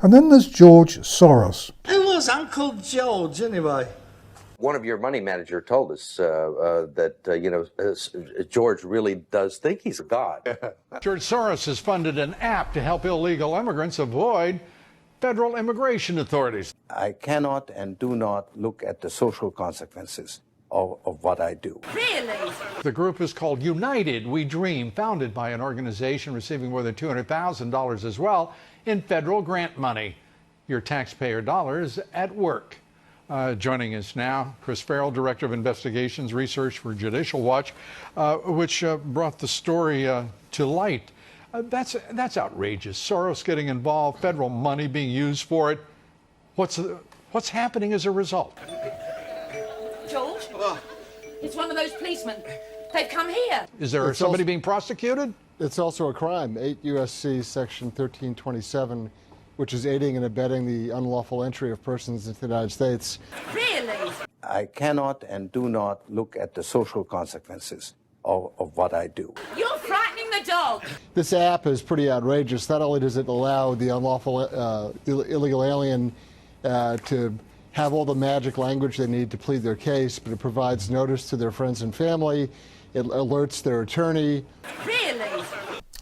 And then there's George Soros. Who was Uncle George, anyway? One of your money manager told us that George really does think he's a god. George Soros has funded an app to help illegal immigrants avoid federal immigration authorities. I cannot and do not look at the social consequences of what I do. Really? The group is called United We Dream, founded by an organization receiving more than $200,000 as well in federal grant money. Your taxpayer dollars at work. Joining us now, Chris Farrell, Director of Investigations Research for Judicial Watch, which brought the story to light. That's outrageous. Soros getting involved, federal money being used for it. What's happening as a result? George? It's one of those policemen. They've come here. Is there somebody being prosecuted? It's also a crime. 8 U.S.C. Section 1327, which is aiding and abetting the unlawful entry of persons into the United States. Really? I cannot and do not look at the social consequences of what I do. You're frightening the dog. This app is pretty outrageous. Not only does it allow the unlawful illegal alien to have all the magic language they need to plead their case, but it provides notice to their friends and family. It alerts their attorney. Really?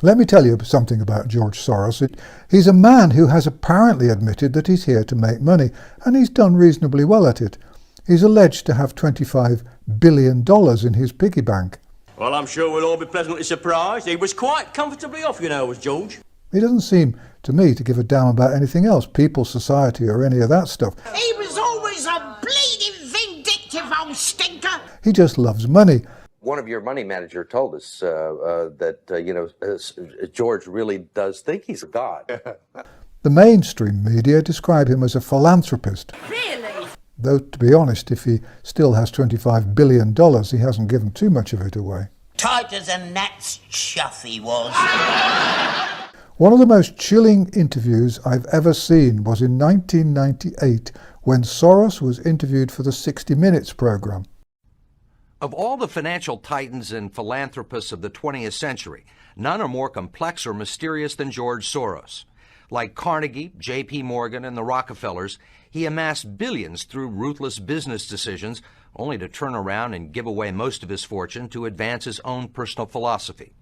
Let me tell you something about George Soros. He's a man who has apparently admitted that he's here to make money, and he's done reasonably well at it. He's alleged to have $25 billion in his piggy bank. Well, I'm sure we'll all be pleasantly surprised. He was quite comfortably off, was George. He doesn't seem to me to give a damn about anything else, people, society, or any of that stuff. He was always a bleeding vindictive old stinker. He just loves money. One of your money manager told us that George really does think he's a god. The mainstream media describe him as a philanthropist. Really? Though, to be honest, if he still has $25 billion, he hasn't given too much of it away. Tight as a gnat's chuff he was. One of the most chilling interviews I've ever seen was in 1998 when Soros was interviewed for the 60 Minutes program. Of all the financial titans and philanthropists of the 20th century, none are more complex or mysterious than George Soros. Like Carnegie, J.P. Morgan, and the Rockefellers, he amassed billions through ruthless business decisions, only to turn around and give away most of his fortune to advance his own personal philosophy.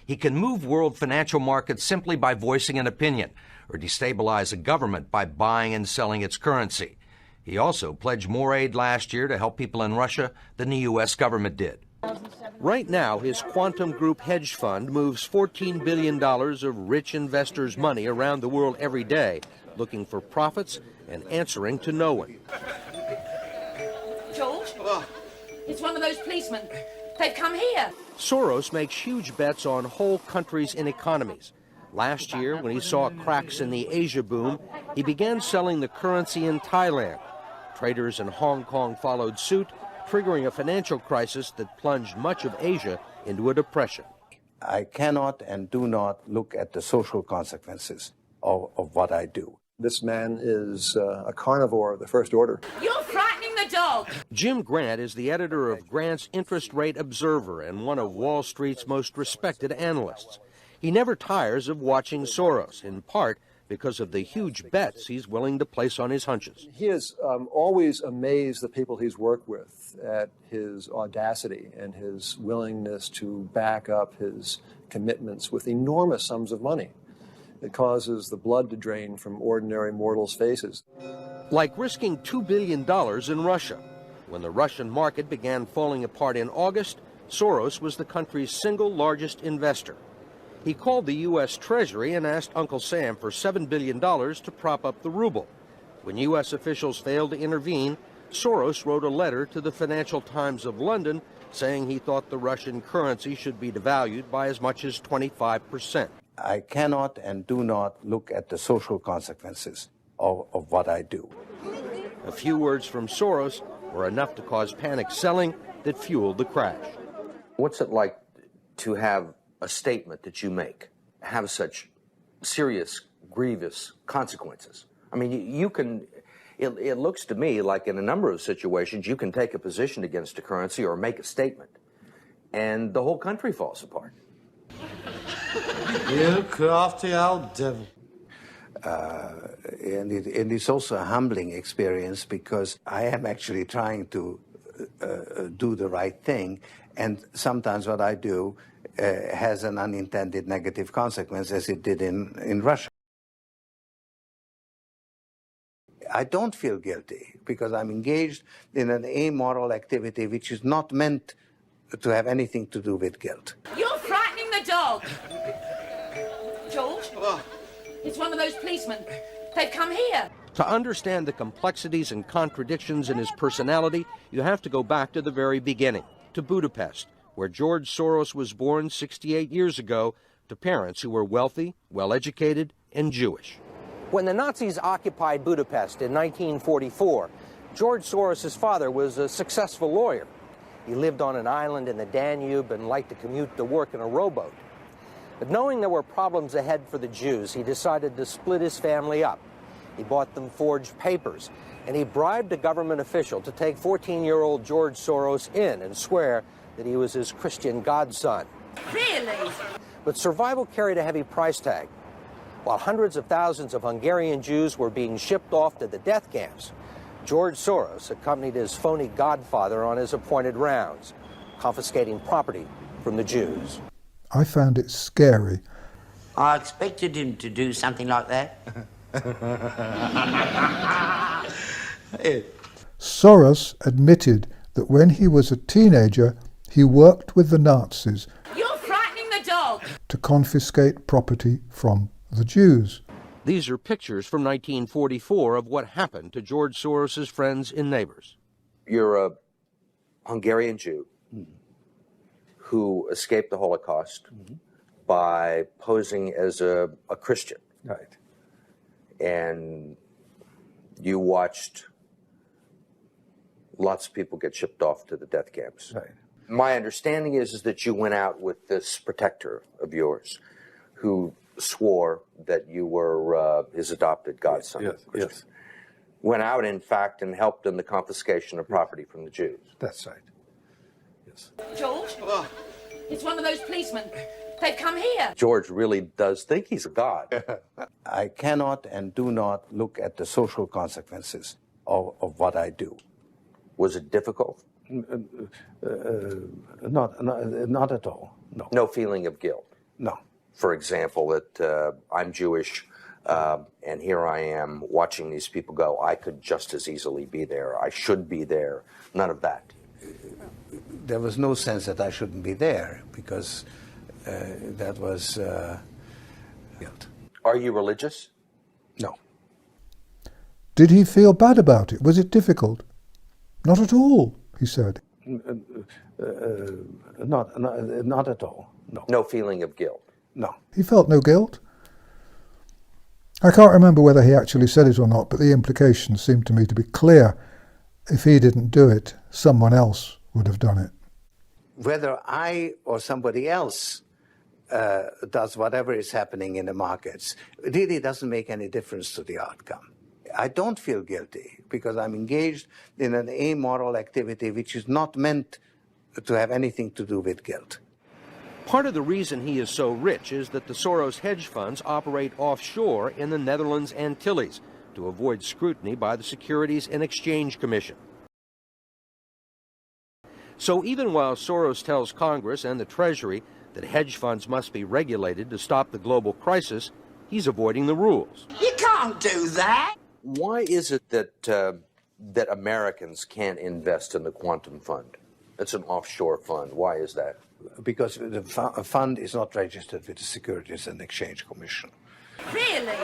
He can move world financial markets simply by voicing an opinion, or destabilize a government by buying and selling its currency. He also pledged more aid last year to help people in Russia than the U.S. government did. Right now, his Quantum Group hedge fund moves $14 billion of rich investors' money around the world every day, looking for profits and answering to no one. George? It's one of those policemen. They've come here. Soros makes huge bets on whole countries and economies. Last year, when he saw cracks in the Asia boom, he began selling the currency in Thailand. Traders in Hong Kong followed suit, triggering a financial crisis that plunged much of Asia into a depression. I cannot and do not look at the social consequences of what I do. This man is a carnivore of the first order. You're frightening the dog. Jim Grant is the editor of Grant's Interest Rate Observer and one of Wall Street's most respected analysts. He never tires of watching Soros, in part because of the huge bets he's willing to place on his hunches. He has always amazed the people he's worked with at his audacity and his willingness to back up his commitments with enormous sums of money. It causes the blood to drain from ordinary mortals' faces. Like risking $2 billion in Russia. When the Russian market began falling apart in August, Soros was the country's single largest investor. He called the U.S. Treasury and asked Uncle Sam for $7 billion to prop up the ruble. When U.S. officials failed to intervene, Soros wrote a letter to the Financial Times of London saying he thought the Russian currency should be devalued by as much as 25%. I cannot and do not look at the social consequences of what I do. A few words from Soros were enough to cause panic selling that fueled the crash. What's it like to have a statement that you make have such serious, grievous consequences? I mean, you can, it looks to me like in a number of situations you can take a position against a currency or make a statement, and the whole country falls apart. You crafty old devil. And it's also a humbling experience because I am actually trying to do the right thing, and sometimes what I do has an unintended negative consequence, as it did in Russia. I don't feel guilty because I'm engaged in an amoral activity which is not meant to have anything to do with guilt. You're frightening the dog. George? It's one of those policemen. They've come here. To understand the complexities and contradictions in his personality, you have to go back to the very beginning, to Budapest, where George Soros was born 68 years ago to parents who were wealthy, well-educated, and Jewish. When the Nazis occupied Budapest in 1944, George Soros' father was a successful lawyer. He lived on an island in the Danube and liked to commute to work in a rowboat. But knowing there were problems ahead for the Jews, he decided to split his family up. He bought them forged papers, and he bribed a government official to take 14-year-old George Soros in and swear that he was his Christian godson. Really? But survival carried a heavy price tag. While hundreds of thousands of Hungarian Jews were being shipped off to the death camps, George Soros accompanied his phony godfather on his appointed rounds, confiscating property from the Jews. I found it scary. I expected him to do something like that. Soros admitted that when he was a teenager, he worked with the Nazis You're frightening the dog. to confiscate property from the Jews. These are pictures from 1944 of what happened to George Soros' friends and neighbors. You're a Hungarian Jew who escaped the Holocaust by posing as a Christian. Right. And you watched lots of people get shipped off to the death camps. Right. My understanding is that you went out with this protector of yours who swore that you were his adopted godson. Yes, yes. Went out, in fact, and helped in the confiscation of property from the Jews. That's right. Yes. George? It's one of those policemen. They've come here. George really does think he's a god. I cannot and do not look at the social consequences of what I do. Was it difficult? Not at all. No. No feeling of guilt? No. For example, that I'm Jewish, and here I am watching these people go. I could just as easily be there. I should be there. None of that. There was no sense that I shouldn't be there because that was guilt. Are you religious? No. Did he feel bad about it? Was it difficult? Not at all, he said. Not at all. No. No feeling of guilt? No. He felt no guilt. I can't remember whether he actually said it or not, but the implication seemed to me to be clear. If he didn't do it, someone else would have done it. Whether I or somebody else does whatever is happening in the markets, it really doesn't make any difference to the outcome. I don't feel guilty because I'm engaged in an amoral activity which is not meant to have anything to do with guilt. Part of the reason he is so rich is that the Soros hedge funds operate offshore in the Netherlands Antilles to avoid scrutiny by the Securities and Exchange Commission. So even while Soros tells Congress and the Treasury that hedge funds must be regulated to stop the global crisis, he's avoiding the rules. You can't do that. Why is it that Americans can't invest in the quantum fund? It's an offshore fund. Why is that? Because the fund is not registered with the Securities and Exchange Commission. Really?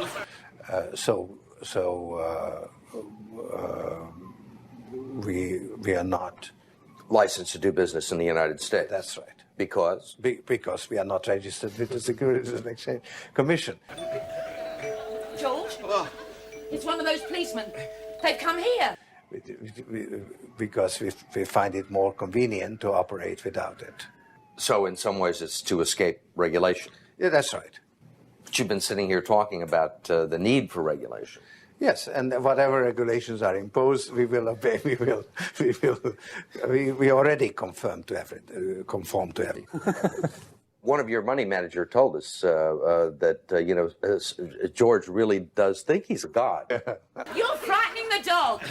We are not licensed to do business in the United States. That's right. Because? Because we are not registered with the Securities and Exchange Commission. George? It's one of those policemen. They've come here. Because we find it more convenient to operate without it. So in some ways it's to escape regulation. Yeah, that's right. But you've been sitting here talking about the need for regulation. Yes, and whatever regulations are imposed, we will obey. We already conform to everything. One of your money manager told us that George really does think he's a god. You're frightening the dog.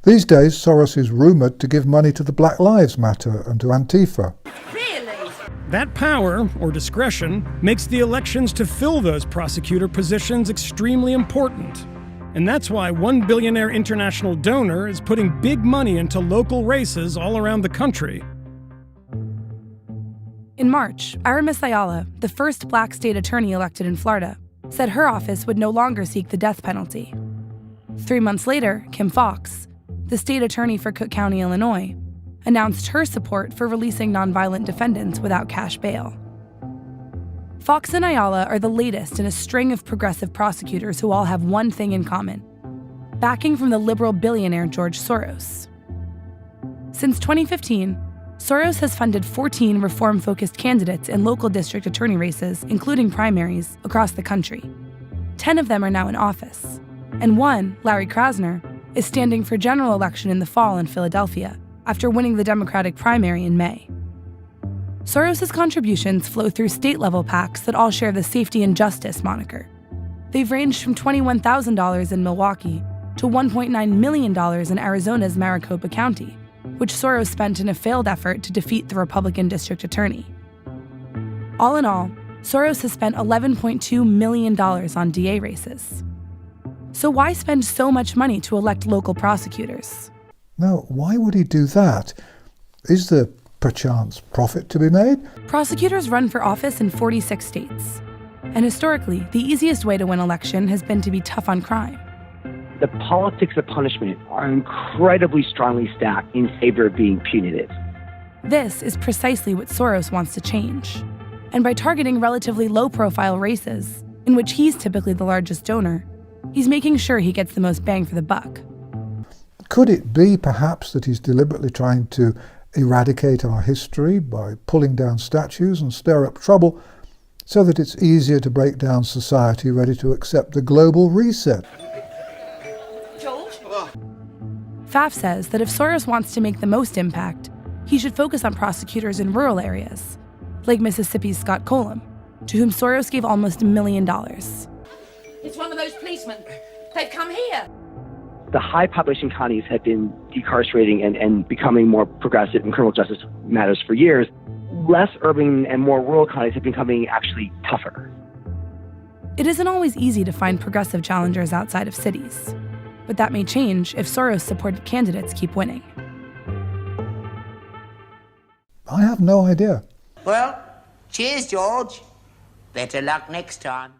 These days, Soros is rumoured to give money to the Black Lives Matter and to Antifa. Really? That power, or discretion, makes the elections to fill those prosecutor positions extremely important. And that's why one billionaire international donor is putting big money into local races all around the country. In March, Aramis Ayala, the first black state attorney elected in Florida, said her office would no longer seek the death penalty. 3 months later, Kim Foxx, the state attorney for Cook County, Illinois, announced her support for releasing nonviolent defendants without cash bail. Foxx and Ayala are the latest in a string of progressive prosecutors who all have one thing in common: backing from the liberal billionaire George Soros. Since 2015, Soros has funded 14 reform-focused candidates in local district attorney races, including primaries, across the country. 10 of them are now in office, and one, Larry Krasner, is standing for general election in the fall in Philadelphia after winning the Democratic primary in May. Soros' contributions flow through state-level PACs that all share the Safety and Justice moniker. They've ranged from $21,000 in Milwaukee to $1.9 million in Arizona's Maricopa County, which Soros spent in a failed effort to defeat the Republican district attorney. All in all, Soros has spent $11.2 million on DA races. So why spend so much money to elect local prosecutors? Now, why would he do that? Is there, perchance, profit to be made? Prosecutors run for office in 46 states. And historically, the easiest way to win election has been to be tough on crime. The politics of punishment are incredibly strongly stacked in favor of being punitive. This is precisely what Soros wants to change. And by targeting relatively low-profile races, in which he's typically the largest donor, he's making sure he gets the most bang for the buck. Could it be, perhaps, that he's deliberately trying to eradicate our history by pulling down statues and stir up trouble so that it's easier to break down society ready to accept the global reset? Pfaff says that if Soros wants to make the most impact, he should focus on prosecutors in rural areas, like Mississippi's Scott Colum, to whom Soros gave almost $1 million. It's one of those policemen. They've come here. The high population counties have been decarcerating and becoming more progressive in criminal justice matters for years. Less urban and more rural counties have been becoming actually tougher. It isn't always easy to find progressive challengers outside of cities. But that may change if Soros-supported candidates keep winning. I have no idea. Well, cheers, George. Better luck next time.